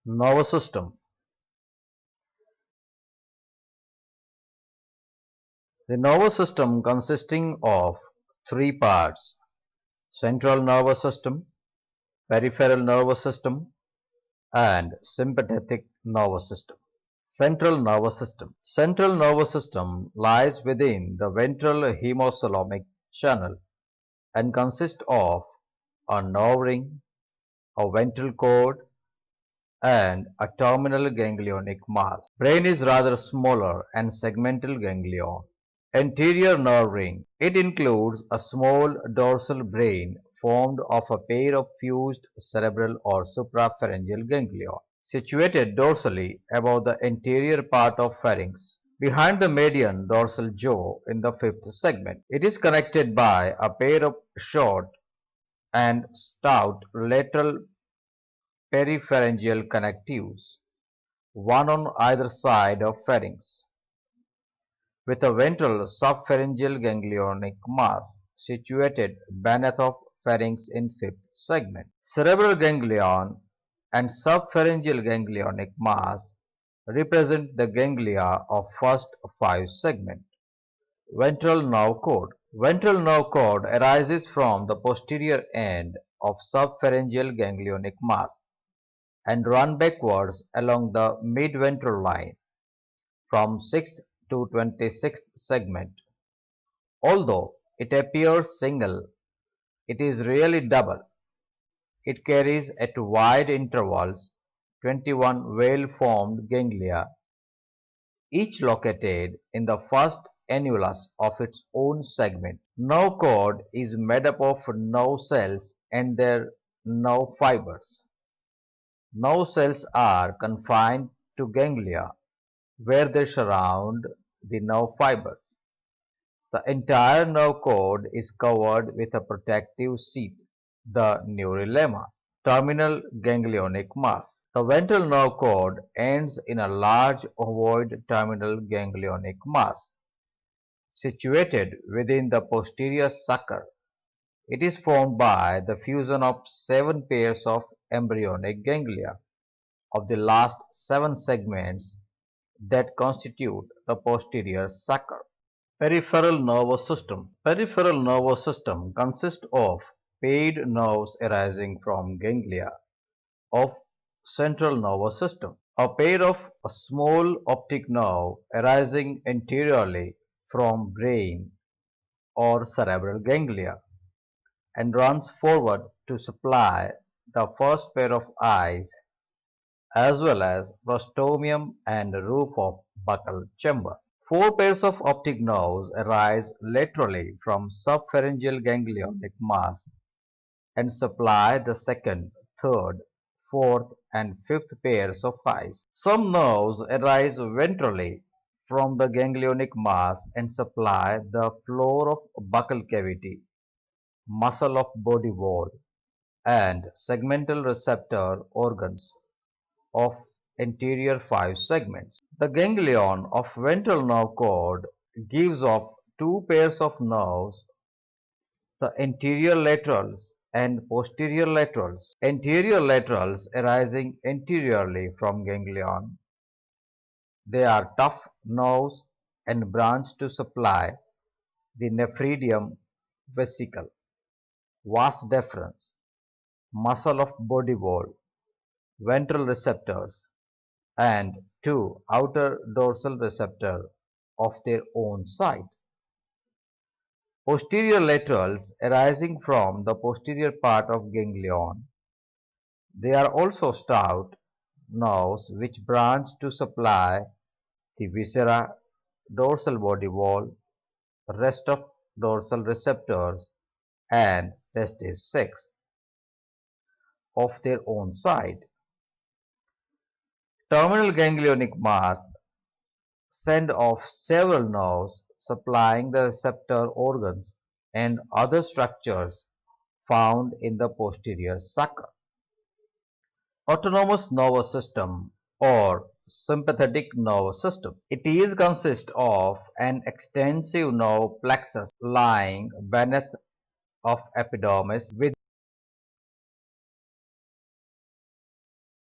Nervous system. The nervous system consisting of three parts: central nervous system, peripheral nervous system, and sympathetic nervous system. Central nervous system. Central nervous system lies within the ventral hemothalamic channel and consists of a nerve ring, a ventral cord, and a terminal ganglionic mass. Brain is rather smaller and segmental ganglion. Anterior nerve ring. It includes a small dorsal brain formed of a pair of fused cerebral or suprapharyngeal ganglia, situated dorsally above the anterior part of pharynx, behind the median dorsal jaw in the fifth segment. It is connected by a pair of short and stout lateral peripharyngeal connectives, one on either side of pharynx, with a ventral subpharyngeal ganglionic mass situated beneath of pharynx in fifth segment. Cerebral ganglion and subpharyngeal ganglionic mass represent the ganglia of first five segment. Ventral nerve cord. Ventral nerve cord arises from the posterior end of subpharyngeal ganglionic mass and run backwards along the midventral line from 6th to 26th segment. Although it appears single, it is really double. It carries at wide intervals 21 well-formed ganglia, each located in the first annulus of its own segment. Nerve cord is made up of nerve cells and their nerve fibers. Nerve cells are confined to ganglia where they surround the nerve fibers. The entire nerve cord is covered with a protective sheath, the neurilemma. Terminal ganglionic mass. The ventral nerve cord ends in a large ovoid terminal ganglionic mass situated within the posterior sucker. It is formed by the fusion of 7 pairs of embryonic ganglia of the last 7 segments that constitute the posterior sucker. Peripheral nervous system. Peripheral nervous system consists of paired nerves arising from ganglia of central nervous system. A pair of a small optic nerve arising anteriorly from brain or cerebral ganglia and runs forward to supply the first pair of eyes as well as prostomium and roof of buccal chamber. 4 pairs of optic nerves arise laterally from subpharyngeal ganglionic mass and supply the second, third, fourth, and fifth pairs of eyes. Some nerves arise ventrally from the ganglionic mass and supply the floor of buccal cavity, muscle of body wall, and segmental receptor organs of anterior 5 segments. The ganglion of ventral nerve cord gives off 2 pairs of nerves, the anterior laterals and posterior laterals. Anterior laterals arising anteriorly from ganglion. They are tough nerves and branch to supply the nephridium vesicle, vas deferens, muscle of body wall, ventral receptors, and 2 outer dorsal receptor of their own side. Posterior laterals arising from the posterior part of ganglion. They are also stout nerves which branch to supply the viscera, dorsal body wall, rest of dorsal receptors, and testis 6 of their own side. Terminal ganglionic mass send off several nerves supplying the receptor organs and other structures found in the posterior sucker. Autonomous nervous system or sympathetic nervous system. It is consist of an extensive nerve plexus lying beneath of epidermis with